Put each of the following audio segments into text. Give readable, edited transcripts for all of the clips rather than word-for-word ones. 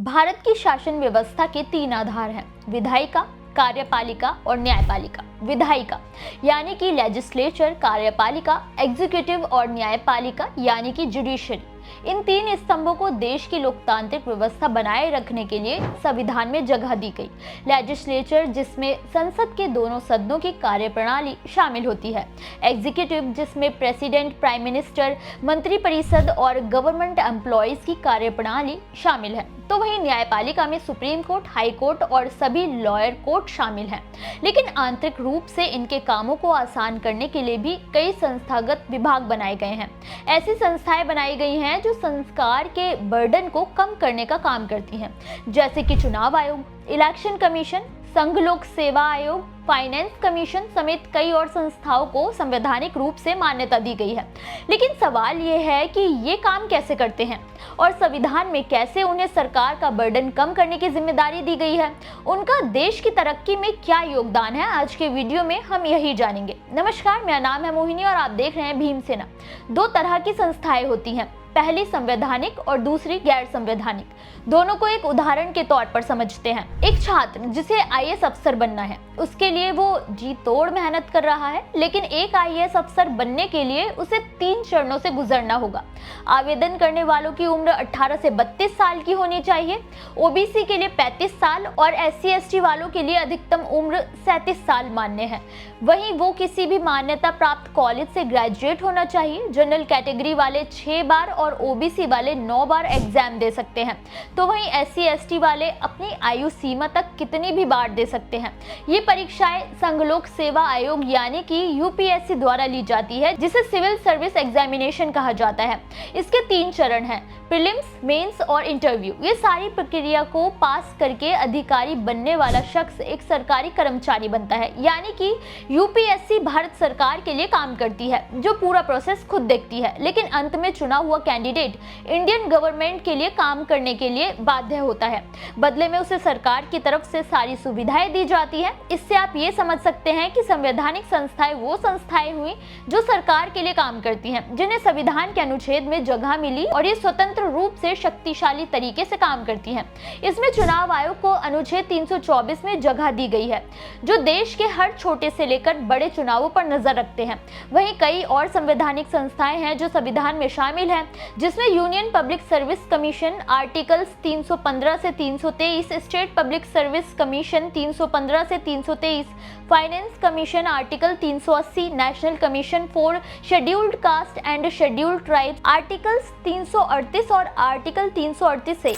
भारत की शासन व्यवस्था के तीन आधार हैं: विधायिका, कार्यपालिका और न्यायपालिका। विधायिका यानी कि लेजिस्लेचर, कार्यपालिका एग्जीक्यूटिव और न्यायपालिका यानी कि जुडिशरी। इन तीन स्तंभों को देश की लोकतांत्रिक व्यवस्था बनाए रखने के लिए संविधान में जगह दी गई। लेजिस्लेचर जिसमें संसद के दोनों सदनों की कार्यप्रणाली शामिल होती है। एग्जीक्यूटिव जिसमें प्रेसिडेंट, प्राइम मिनिस्टर, मंत्रिपरिषद और गवर्नमेंट एम्प्लॉयज की कार्यप्रणाली शामिल है। तो वहीं न्यायपालिका में सुप्रीम कोर्ट, हाई कोर्ट और सभी लॉयर कोर्ट शामिल हैं। लेकिन आंतरिक रूप से इनके कामों को आसान करने के लिए भी कई संस्थागत विभाग बनाए गए हैं। ऐसी संस्थाएं बनाई गई हैं जो संस्कार के बर्डन को कम करने का काम करती हैं, जैसे कि चुनाव आयोग, इलेक्शन कमीशन, संघ लोक सेवा आयोग, फाइनेंस कमीशन समेत कई और संस्थाओं को संवैधानिक रूप से मान्यता दी गई है। लेकिन सवाल ये है कि ये काम कैसे करते हैं और संविधान में कैसे उन्हें सरकार का बर्डन कम करने की जिम्मेदारी दी गई है, उनका देश की तरक्की में क्या योगदान है, आज के वीडियो में हम यही जानेंगे। नमस्कार, मेरा नाम है मोहिनी और आप देख रहे हैं भीमसेना। दो तरह की संस्थाएं होती हैं, पहली संवैधानिक और दूसरी गैर संवैधानिक। दोनों को एक उदाहरण के तौर पर समझते हैं। एक छात्र जिसे आईएएस अफसर बनना है, उसके लिए वो जी तोड़ मेहनत कर रहा है, लेकिन एक आईएएस अफसर बनने के लिए उसे 3 चरणों से गुजरना होगा। आवेदन करने वालों की उम्र 18 से 32 साल की होनी चाहिए, ओबीसी के लिए 35 साल और SC/ST वालों के लिए अधिकतम उम्र 37 साल मान्य है। वहीं वो किसी भी मान्यता प्राप्त कॉलेज से ग्रेजुएट होना चाहिए। जनरल कैटेगरी वाले 6 बार और ओबीसी वाले 9 बार एग्जाम दे सकते हैं। तो वहीं SC/ST वाले अपनी आयु सीमा तक कितनी भी बार दे सकते हैं। ये परीक्षाएं संघ लोक सेवा आयोग यानी कि UPSC द्वारा ली जाती है, जिसे सिविल सर्विस एग्जामिनेशन कहा जाता है। इसके 3 चरण हैं: प्रीलिम्स, मेंस और इंटरव्यू। ये सारी प्रक्रिया को पास करके अधिकारी बनने वाला शख्स एक सरकारी कर्मचारी बनता है, यानी कि UPSC भारत सरकार के लिए काम करती है, जो पूरा प्रोसेस खुद देखती है। लेकिन अंत में चुना हुआ कैंडिडेट इंडियन गवर्नमेंट के लिए काम करने के लिए बाध्य होता है। बदले में उसे सरकार की तरफ से सारी सुविधाएं दी जाती है। इससे आप ये समझ सकते हैं कि संवैधानिक संस्थाएं वो संस्थाएं हुई जो सरकार के लिए काम करती हैं, जिन्हें संविधान के अनुच्छेद में जगह मिली और ये स्वतंत्र रूप से शक्तिशाली तरीके से काम करती हैं। इसमें चुनाव आयोग को अनुच्छेद 324 में जगह दी गई है, जो देश के हर छोटे से लेकर बड़े चुनावों पर नजर रखते हैं। वहीं कई और संवैधानिक संस्थाएं हैं जो संविधान में शामिल हैं, जिसमें union public service commission articles 315 से 323, स्टेट पब्लिक सर्विस कमीशन 315 से 323, finance commission article 380, national commission for scheduled caste and scheduled tribes articles 338 और आर्टिकल 338 से,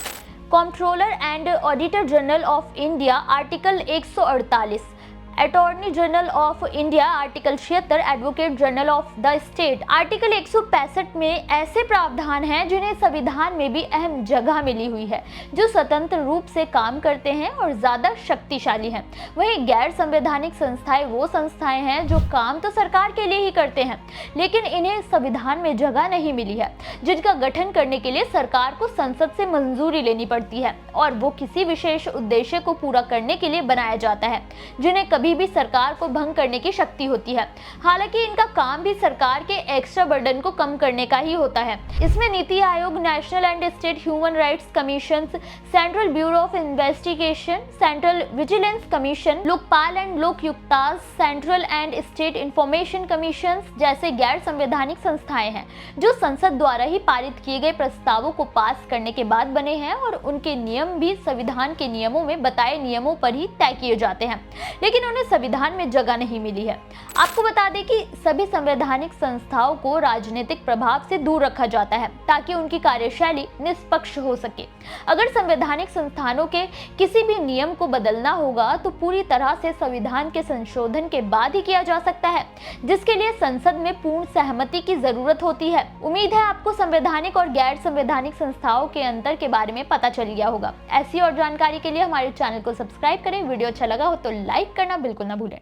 controller and auditor general of India article 148, attorney general of India article 76, advocate general of the state article 165 में ऐसे प्रावधान हैं जिन्हें संविधान में भी अहम जगह मिली हुई है, जो स्वतंत्र रूप से काम करते हैं और ज्यादा शक्तिशाली हैं। वहीं गैर संवैधानिक संस्थाएं वो संस्थाएं हैं जो काम तो सरकार के लिए ही करते हैं, लेकिन इन्हें संविधान में जगह नहीं मिली है, जिनका गठन करने के लिए सरकार को संसद से मंजूरी लेनी पड़ती है और वो किसी विशेष उद्देश्य को पूरा करने के लिए बनाया जाता है, जिन्हें कभी भी सरकार को भंग करने की शक्ति होती है। हालांकि इनका काम भी सरकार के एक्स्ट्रा बर्डन को कम करने का ही होता है। इसमें NITI Aayog, national and state human rights commission, central bureau of investigation, central vigilance commission, Lokpal and Lokayukta, central and state information commission जैसे गैर संवैधानिक संस्थाएं हैं, जो संसद द्वारा ही पारित किए गए प्रस्तावों को पास करने के बाद बने हैं और उनके नियम भी संविधान के नियमों में बताए नियमों पर ही तय किए जाते हैं, लेकिन उन्हें संविधान में जगह नहीं मिली है। आपको बता दें कि सभी संवैधानिक संस्थाओं को राजनीतिक प्रभाव से दूर रखा जाता है, ताकि उनकी कार्यशैली निष्पक्ष हो सके। अगर संवैधानिक संस्थानों के किसी भी नियम को बदलना होगा तो पूरी तरह से संविधान के संशोधन के बाद ही किया जा सकता है, जिसके लिए संसद में पूर्ण सहमति की जरूरत होती है। उम्मीद है आपको संवैधानिक और गैर संवैधानिक संस्थाओं के अंतर के बारे में पता चल गया होगा। ऐसी और जानकारी के लिए हमारे चैनल को सब्सक्राइब करें। वीडियो अच्छा लगा हो तो लाइक करना बिल्कुल ना भूलें।